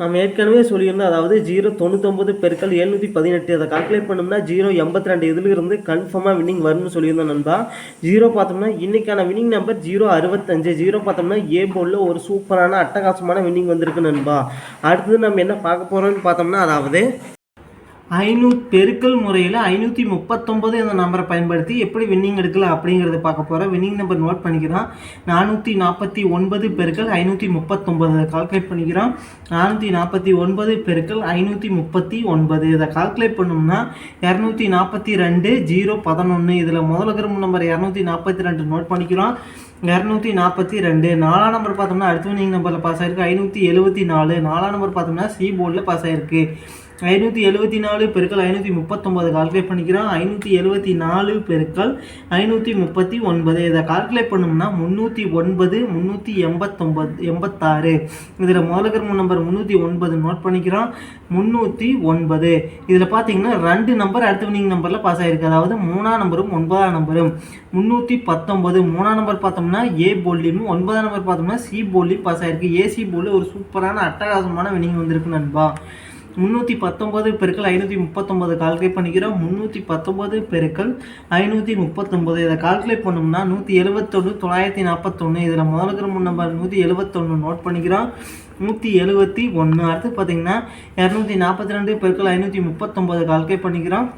நம்ம ஏற்கனவே சொல்லியிருந்தோம், அதாவது 099 பெருக்கல் 718 அதை கால்குலேட் பண்ணோம்னா 082 இதிலிருந்து கன்ஃபார்மாக வின்னிங் வரும்னு சொல்லியிருந்தோம் நண்பா. 0 பார்த்தோம்னா இன்றைக்கான வின்னிங் நம்பர் 065. 0 பார்த்தோம்னா ஏ போர்டில் ஒரு சூப்பரான அட்டகாசமான வின்னிங் வந்திருக்கு நண்பா. அடுத்தது நம்ம என்ன பார்க்க போகிறோம்னு பார்த்தோம்னா, அதாவது 500 பெருக்கல் முறையில் 539 இந்த நம்பரை பயன்படுத்தி எப்படி வின்னிங் எடுக்கலாம் அப்படிங்கிறத பார்க்க போகிறோம். வின்னிங் நம்பர் நோட் பண்ணிக்கிறோம். 449 பெருக்கல் 539 இதை கால்குலேட் பண்ணிக்கிறோம். 449 பெருக்கல் 539 இதை கால்குலேட் பண்ணோம்னா 242 011. இதில் முதல்ல நம்பர் 242 நோட் பண்ணிக்கிறோம். 242 4ஆம் நம்பர் பார்த்தோம்னா அடுத்த வின்னிங் நம்பரில் பாஸ் ஆகிருக்கு 574. 4ஆம் நம்பர் பார்த்தோம்னா சி போர்டில் பாஸ் ஆகிருக்கு 574 பெருக்கல் 539 கால்குலேட் பண்ணிக்கிறோம். 574 பெருக்கல் 539 இதை கால்குலேட் பண்ணோம்னா 309 386. இதில் முதல்ல நம்பர் 309 நோட் பண்ணிக்கிறோம். 309 இதில் பார்த்தீங்கன்னா 2 நம்பர் அடுத்த வின்னிங் நம்பரில் பாஸ் ஆகிருக்கு, அதாவது 3ஆம் நம்பரும் 9ஆம் நம்பரும். 319 3ஆம் நம்பர் பார்த்தோம்னா ஏ போர்ட்லையும் 9ஆம் நம்பர் பார்த்தோம்னா சி போர்ட்லையும் பாஸ் ஆகிருக்கு. ஏசி போர்டில் ஒரு சூப்பரான அட்டகாசமான வின்னிங் வந்திருக்கு நண்பா. 319 பெருக்கல் 539 கால்குலேட் பண்ணிக்கிறோம். 319 பெருக்கல் 539 இதை கால்குலேட் பண்ணோம்னா 171 941. இதில் முதல்ல நம்பர் 171 நோட் பண்ணிக்கிறோம். 171 அடுத்து பார்த்தீங்கன்னா 242 பெருக்கல் 539 கால்குலேட் பண்ணிக்கிறோம்.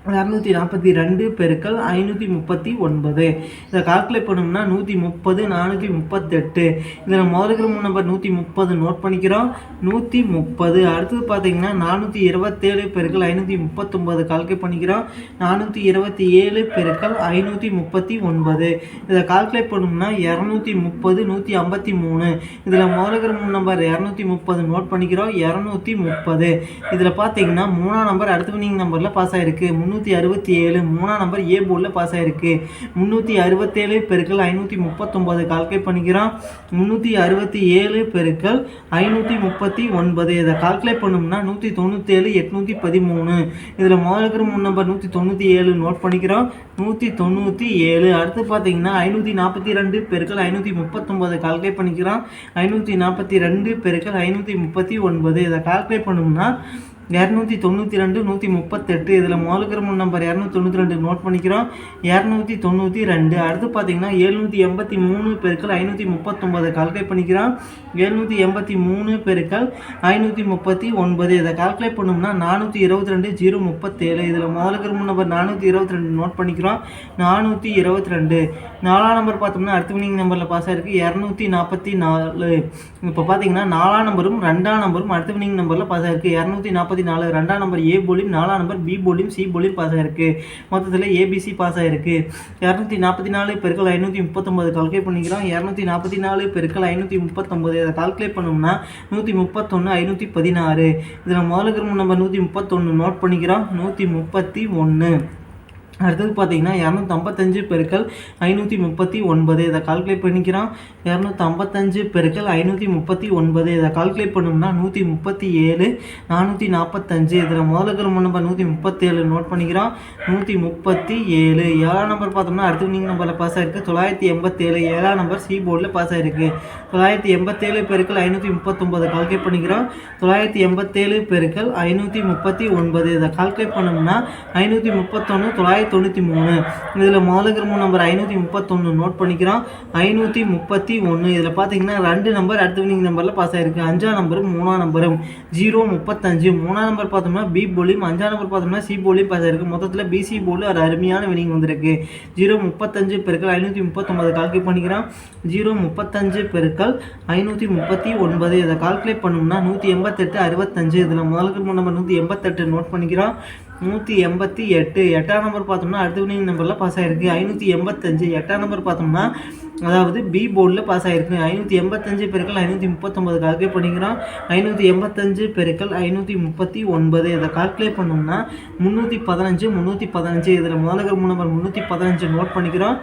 242 பெருக்கல் 539 இதை கால்குலேட் பண்ணோம்னா 130 438. இதில் முதல்ல நம்பர் 130 நோட் பண்ணிக்கிறோம். 130 அடுத்தது பார்த்தீங்கன்னா 427 பெருக்கல் 539 கால்குலேட் பண்ணிக்கிறோம். 427 பெருக்கல் 539 இதை கால்குலேட் பண்ணோம்னா 230 153. இதில் முதல்ல நம்பர் 230 நோட் பண்ணிக்கிறோம். 230 இதில் பார்த்தீங்கன்னா 3ஆம் நம்பர் அடுத்த வின்னிங் நம்பரில் பாஸ் ஆகிருக்கு 367. 3ஆம் நம்பர் ஏ போர்டில் பாஸ் ஆகிருக்கு 367 பெருக்கல் 539 கால்குலேட் பண்ணிக்கிறோம். 367 பெருக்கல் 539 இதை கால்குலேட் பண்ணோம்னா 197 813. இதில் முதல்ல நம்பர் 197 நோட் பண்ணிக்கிறோம். 197 அடுத்து பார்த்தீங்கன்னா 542 பெருக்கல் 539 கால்குலேட் பண்ணிக்கிறோம். 542 பெருக்கல் 539 இதை கால்குலேட் பண்ணோம்னா 292 138. இதில் முதல்ல நம்பர் 292 நோட் பண்ணிக்கிறோம். 292 அடுத்து பார்த்தீங்கன்னா 783 பெருக்கல் 539 கால்குலேட் பண்ணிக்கிறோம். 783 பெருக்கல் 539 இதை கால்குலேட் பண்ணோம்னா 422 037. இதில் முதல்ல நம்பர் 422 நோட் பண்ணிக்கிறோம். 422 4ஆம் நம்பர் பார்த்தோம்னா அடுத்த வின்னிங் நம்பரில் பாஸ் ஆகிருக்கு 244. இப்போ பார்த்தீங்கன்னா 4ஆம் நம்பரும் 2ஆம் நம்பரும் அடுத்த வின்னிங் நம்பரில் பாஸ் ஆகிருக்கு 244. 2ஆம் நம்பர் ஏ போலியும் 4ஆம் நம்பர் பி போலியும் சி போலியும் பாஸ் ஆகிருக்கு. மொத்தத்தில் ஏபிசி பாஸ் ஆகிருக்கு. 244 பெருக்கல் 539 கால்குலேட் பண்ணிக்கிறோம். 244 பெருக்கல் 539 இதை கால்குலேட் பண்ணோம்னா 131 516. இதில் முதல்ல நம்பர் 131 நோட் பண்ணிக்கிறோம். 131 அடுத்தது பார்த்தீங்கன்னா 255 பெருக்கல் 539 இதை கால்குலேட் பண்ணிக்கிறோம். 255 பெருக்கல் 539 இதை கால்குலேட் பண்ணோம்னா 137 445. இதில் முதல்ல நம்பர் 137 நோட் பண்ணிக்கிறோம். 137 7ஆம் நம்பர் பார்த்தோம்னா அடுத்த வின்னிங் நம்பரில் பாஸ் ஆகிருக்கு 987. 7ஆம் நம்பர் சி போர்டில் பாஸ் ஆகிருக்கு 987 பெருக்கல் 539 கால்குலேட் பண்ணிக்கிறோம். 987 பெருக்கல் 539 இதை கால்குலேட் பண்ணோம்னா 531 993. இதில் முதல்ல நம்பர் 531 நோட் பண்ணிக்கிறோம். 531 இதில் பார்த்தீங்கன்னா 2 நம்பர் அடுத்த வின்னிங் நம்பரில் பாஸ் ஆகிருக்கு 5ஆம் நம்பரும் 3ஆம் நம்பரும் 035. 3ஆம் நம்பர் பார்த்தோம்னா பி போலியும் 5ஆம் நம்பர் பார்த்தோம்னா சி போலியும் பாஸ் ஆகிருக்கு. மொத்தத்தில் பிசி போர்டில் ஒரு அருமையான வின்னிங் வந்திருக்கு 035 பெருக்கல் 539 கால்குலேட் பண்ணிக்கிறோம். 035 பெருக்கல் 539 இதை கால்குலேட் பண்ணோம்னா 188 65. இதில் முதல்ல நம்பர் 188 நோட் பண்ணிக்கிறோம். 188 8ஆம் நம்பர் பார்த்தோம்னா அடுத்த வின்னிங் நம்பரில் பாஸ் ஆகிருக்கு 585. 8ஆம் நம்பர் பார்த்தோம்னா அதாவது பி போர்டில் பாஸ் ஆகிருக்கு 585 பெருக்கல் 539 கால்குலேட் பண்ணிக்கிறோம். 585 பெருக்கல் 539 இதை கால்குலேட் பண்ணோம்னா 315 315. இதில் முதல்ல நம்பர் 315 நோட் பண்ணிக்கிறோம்.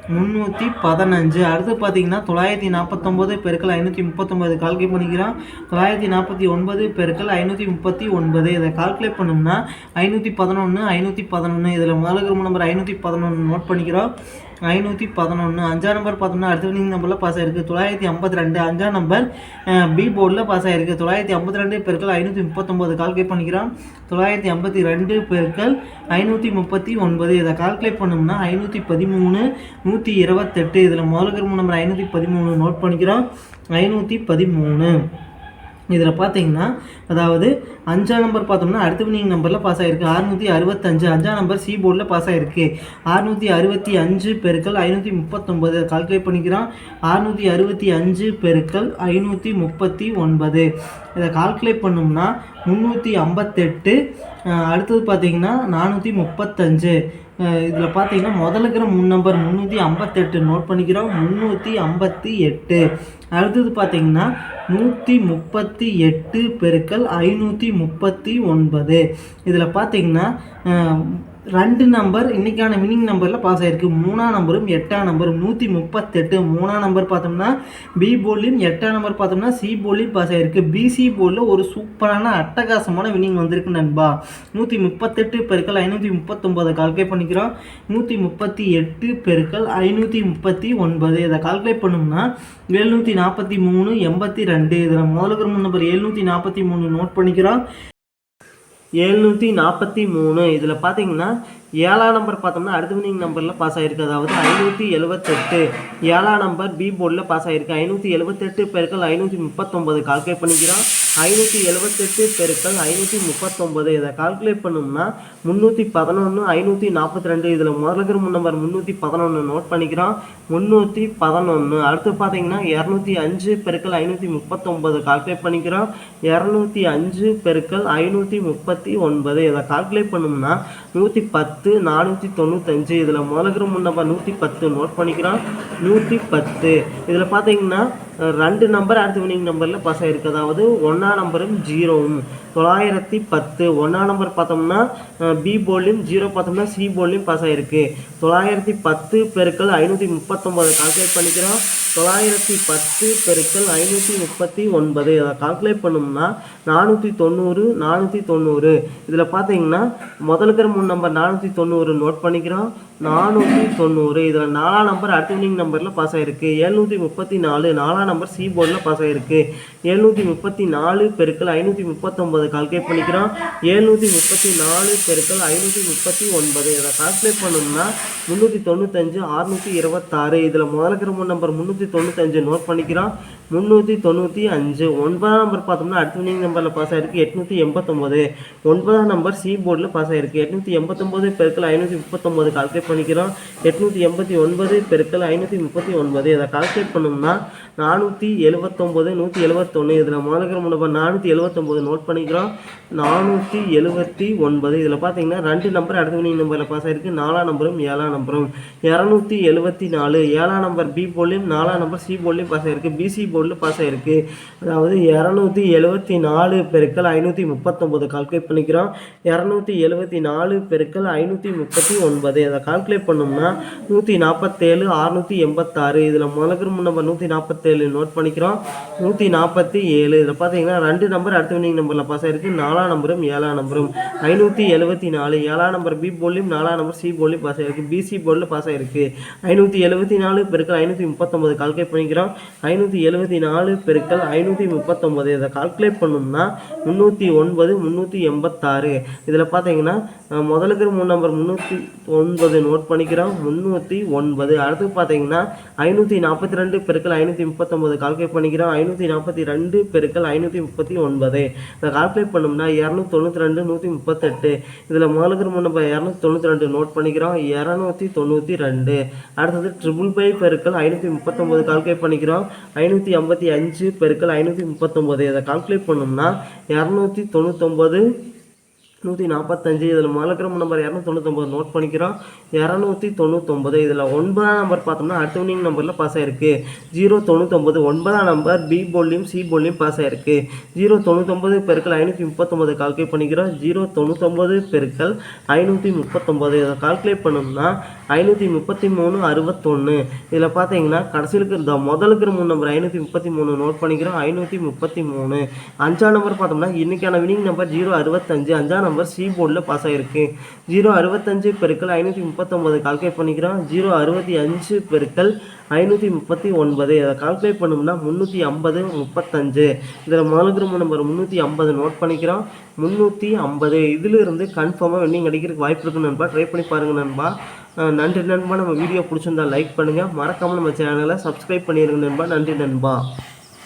315 அடுத்து பார்த்தீங்கன்னா 949 பெருக்கல் 539 கால்குலேட் பண்ணிக்கிறோம். 949 பெருக்கல் 539 இதை கால்குலேட் பண்ணோம்னா 511 511. இதில் முதல்ல நம்பர் 511 நோட் பண்ணிக்கிறோம். 511. 5ஆம் நம்பர் பார்த்தோம்னா அடுத்த வினிங் நம்பரில் பாஸ் ஆயிருக்கு 952. 5ஆம் நம்பர் பி போர்டில் பாஸ் ஆயிருக்கு 952 பெருக்கள் 539 கால்குலேட் பண்ணிக்கிறோம். 952 பெருக்கள் 539 இதை கால்குலேட் பண்ணோம்னா 513 128. இதில் முதல்ல நம்பர் 513 நோட் பண்ணிக்கிறோம். 513 இதில் பார்த்தீங்கன்னா அதாவது 5ஆம் நம்பர் பார்த்தோம்னா அடுத்த வினிங் நம்பரில் பாஸ் ஆகிருக்கு 665. 5ஆம் நம்பர் சி போர்டில் பாஸ் ஆகிருக்கு 665 பெருக்கள் 539 கால்குலேட் பண்ணிக்கிறோம். 665 பெருக்கள் 539 இதை கால்குலேட் பண்ணோம்னா 358. அடுத்தது பார்த்தீங்கன்னா 435. இதில் பார்த்தீங்கன்னா முதலுக்கிற 3 நம்பர் 358 நோட் பண்ணிக்கிறோம். 358. அடுத்தது பார்த்தீங்கன்னா 138 பெருக்கள் 539. இதில் பார்த்தீங்கன்னா 2 நம்பர் இன்றைக்கான வினிங் நம்பரில் பாஸ் ஆகிருக்கு 3ஆம் நம்பரும் 8ஆம் நம்பரும் 138. 3ஆம் நம்பர் பார்த்தோம்னா பி போர்ட்லையும் 8ஆம் நம்பர் பார்த்தோம்னா சி போர்ட்லையும் பாஸ் ஆகிருக்கு. பிசி போர்டில் ஒரு சூப்பரான அட்டகாசமான வினிங் வந்திருக்கு நண்பா. 138 பெருக்கள் 539 கால்குலேட் பண்ணிக்கிறோம். 138 பெருக்கள் 539 இதை கால்குலேட் பண்ணோம்னா 743 82. இதில் முதல்ல நம்பர் 743 நோட் பண்ணிக்கிறோம். 743. இதில் பார்த்தீங்கன்னா 7ஆம் நம்பர் பார்த்தோம்னா அடுத்த வினிங் நம்பரில் பாஸ் ஆகிருக்கு அதாவது 578. 7ஆம் நம்பர் பி போர்டில் பாஸ் ஆகிருக்கு 578 பெருக்கள் 539 கால்குலேட் பண்ணிக்கிறோம். 578 பெருக்கள் 539 இதை கால்குலேட் பண்ணோம்னா 311 542. இதில் முதல்ல நம்பர் 311 நோட் பண்ணிக்கிறோம். 311. அடுத்து பார்த்தீங்கன்னா 205 பெருக்கள் 539 கால்குலேட் பண்ணிக்கிறோம். 205 பெருக்கள் 539 இதை கால்குலேட் பண்ணோம்னா 110 495. இதில் முதல்ல நம்பர் 110 நோட் பண்ணிக்கிறோம். 110. இதில் பார்த்தீங்கன்னா 2 நம்பர் அடுத்த வினிங் நம்பரில் பாஸ் ஆகிருக்கு அதாவது 1ஆம் நம்பரும் 0வும் 910. 1ஆம் நம்பர் பார்த்தோம்னா பி போர்ட்லையும் 0 பார்த்தோம்னா சி போர்ட்லையும் பாஸ் ஆகிருக்கு 910 பெருக்கள் 539 கால்குலேட் பண்ணிக்கிறோம். 910 பெருக்கள் 539 அதை கால்குலேட் பண்ணோம்னா 490 490. இதில் பார்த்தீங்கன்னா முதலுக்கிற 3 நம்பர் 490 நோட் பண்ணிக்கிறோம். 490. இதில் 4ஆம் நம்பர் அடுத்த வினிங் நம்பரில் பாஸ் ஆகிருக்கு 734. 4ஆம் நம்பர் சி போர்டில் பாஸ் ஆகிருக்கு 734 பெருக்கள் 539 கால்குலேட் பண்ணிக்கிறோம். 734 பெருக்கள் 539 இதை கால்குலேட் பண்ணோம்னா 395 626. இதில் முதல்ல நம்பர் 395 நோட் பண்ணிக்கிறோம். 395. 9ஆம் நம்பர் பார்த்தோம்னா அடுத்த வினிங் நம்பரில் பாஸ் ஆகிருக்கு 889. 9ஆம் நம்பர் சி போர்டில் பாஸ் ஆகிருக்கு 889 பெருக்கள் 539 கால்குலேட் பண்ணிக்கிறோம். 889 பெருக்கள் 539 இதை கால்குலேட் பண்ணோம்னா 479 171. இதில் முதல்ல நம்பர் 479 நோட் பண்ணிக்கிறோம். 479. இதில் பார்த்தீங்கன்னா 2 நம்பர் அடுத்த வினிங் நம்பரில் பாஸ் ஆகிருக்கு 4ஆம் நம்பரும் 7ஆம் நம்பரும் 274. 7ஆம் நம்பர் பி போர்ட்லையும் 4ஆம் நம்பர் சி போர்ட்லையும் பாஸ் ஆகிருக்கு பிசி போர்டில் பாஸ் ஆகிருக்கு அதாவது 274 பெருக்கள் 539 கால்குலேட் பண்ணிக்கிறோம். 274 பெருக்கள் 539 அதை கால்குலேட் பண்ணோம்னா 147 686. இதில் முதல்ல நம்பர் 147 நோட் பண்ணிக்கிறோம். 147. இதில் பார்த்தீங்கன்னா 2 நம்பர் அடுத்த வினிங் நம்பரில் பாஸ் ஆகிருக்கு 4ஆம் நம்பரும் 7ஆம் நம்பரும் 574. 7ஆம் நம்பர் பி போர்ட்லையும் 4ஆம் நம்பர் சி போர்ட்லையும் பாஸ் ஆகிருக்கு பிசி போர்டில் பாஸ் ஆகிருக்கு 574 பெருக்கள் 539 கால்குலேட் பண்ணிக்கிறோம். 574 பெருக்கள் 539 இதை கால்குலேட் பண்ணோம்னா 309 386. இதில் பார்த்தீங்கன்னா முதலுக்கு 3 நம்பர் 309 நோட் பண்ணிக்கிறோம். 309. அடுத்து பார்த்தீங்கன்னா 542 பெருக்கள் 539 கால்குலேட் பண்ணிக்கிறோம். 542 பெருக்கள் 539 இதை கால்குலேட் பண்ணோம்னா 292 138. இதில் முதலுக்கு 3 நம்பர் 292 நோட் பண்ணிக்கிறோம். 292. அடுத்தது 555 பெருக்கள் 539 கால்குலேட் பண்ணிக்கிறோம். 555 பெருக்கள் 539 இதை கால்குலேட் பண்ணோம்னா 299 145. இதில் முதல்ல நம்பர் 299 நோட் பண்ணிக்கிறோம். 299. இதில் 9ஆம் நம்பர் பார்த்தோம்னா அடுத்த வினிங் நம்பரில் பாஸ் ஆகிருக்கு 099. 9ஆம் நம்பர் பி போர்ட்லையும் சி போர்ட்லையும் பாஸ் ஆகிருக்கு 099 பெருக்கள் 539 கால்குலேட் பண்ணிக்கிறோம். 099 பெருக்கள் 539 இதை கால்குலேட் பண்ணோம்னா 533 61. இதில் பார்த்தீங்கன்னா கடைசியில் இந்த முதலுக்கு 3 நம்பர் 533 நோட் பண்ணிக்கிறோம். 533. 5ஆம் நம்பர் பார்த்தோம்னா இன்றைக்கான வினிங் நம்பர் 065. 5ஆம் நம்பர் நம்பர் சி போர்டில் பாஸ் ஆகிருக்கு. 065 பெருக்கல் 539 கால்குலேட் பண்ணிக்கிறோம். 065 பெருக்கல் 539 அதை கால்குலேட் பண்ணோம்னா 350 35. இதில் முதலுக்கு நம்பர் 350 நோட் பண்ணிக்கிறோம். 350 இதிலிருந்து கன்ஃபார்மாக வெண்டிங் அடிக்கிறதுக்கு வாய்ப்பு இருக்கு நண்பா. ட்ரை பண்ணி பாருங்கள் நண்பா. நன்றி நண்பா. நம்ம வீடியோ பிடிச்சிருந்தா லைக் பண்ணுங்கள், மறக்காமல் நம்ம சேனலை சப்ஸ்கிரைப் பண்ணிடுங்க நண்பா. நன்றி நண்பா.